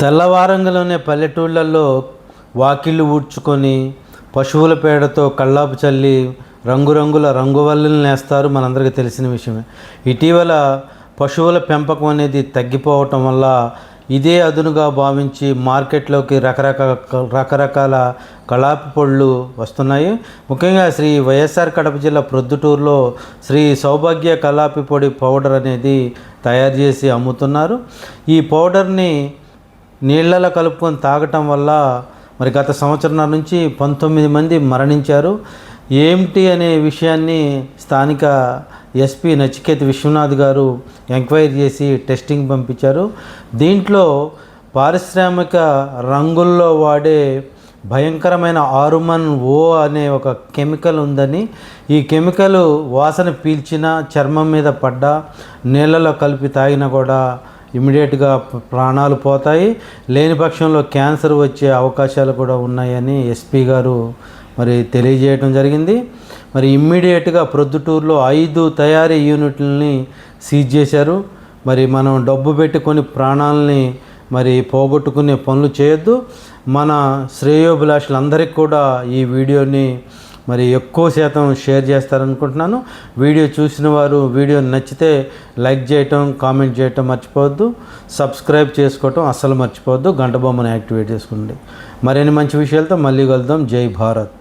తెల్లవారంగలోనే పల్లెటూళ్ళల్లో వాకిళ్ళు ఊడ్చుకొని పశువుల పేడతో కళ్ళాపు చల్లి రంగురంగుల రంగువల్లులు నేస్తారు, మనందరికీ తెలిసిన విషయమే. ఇటీవల పశువుల పెంపకం అనేది తగ్గిపోవటం వల్ల ఇదే అదునుగా భావించి మార్కెట్లోకి రకరకాల కళాపు పొళ్ళు వస్తున్నాయి. ముఖ్యంగా శ్రీ వైఎస్ఆర్ కడప జిల్లా ప్రొద్దుటూరులో శ్రీ సౌభాగ్య కళాపి పొడి పౌడర్ అనేది తయారు చేసి అమ్ముతున్నారు. ఈ పౌడర్ని నీళ్ళలో కలుపుకొని తాగటం వల్ల మరి గత సంవత్సరం నుంచి 19 మంది మరణించారు. ఏమిటి అనే విషయాన్ని స్థానిక ఎస్పీ నచికేత్ విశ్వనాథ్ గారు ఎంక్వైరీ చేసి టెస్టింగ్ పంపించారు. దీంట్లో పారిశ్రామిక రంగుల్లో వాడే భయంకరమైన ఆరుమన్ ఓ అనే ఒక కెమికల్ ఉందని, ఈ కెమికల్ వాసన పీల్చినా, చర్మం మీద పడ్డా, నీళ్ళలో కలిపి తాగినా కూడా ఇమ్మీడియట్గా ప్రాణాలు పోతాయి, లేని పక్షంలో క్యాన్సర్ వచ్చే అవకాశాలు కూడా ఉన్నాయని ఎస్పీ గారు మరి తెలియజేయడం జరిగింది. మరి ఇమ్మీడియట్గా ప్రొద్దుటూరులో 5 తయారీ యూనిట్లని సీజ్ చేశారు. మరి మనం డబ్బు పెట్టుకొని ప్రాణాలని మరి పోగొట్టుకునే పనులు చేయొద్దు. మన శ్రేయోభిలాషులందరికీ కూడా ఈ వీడియోని మరి ఎక్కువ శాతం షేర్ చేస్తారనుకుంటున్నాను. వీడియో చూసిన వారు వీడియో నచ్చితే లైక్ చేయటం, కామెంట్ చేయటం మర్చిపోవద్దు. సబ్స్క్రైబ్ చేసుకోవటం అస్సలు మర్చిపోవద్దు. గంట బొమ్మను యాక్టివేట్ చేసుకోండి. మరిన్ని మంచి విషయాలతో మళ్ళీ కలుద్దాం. జై భారత్.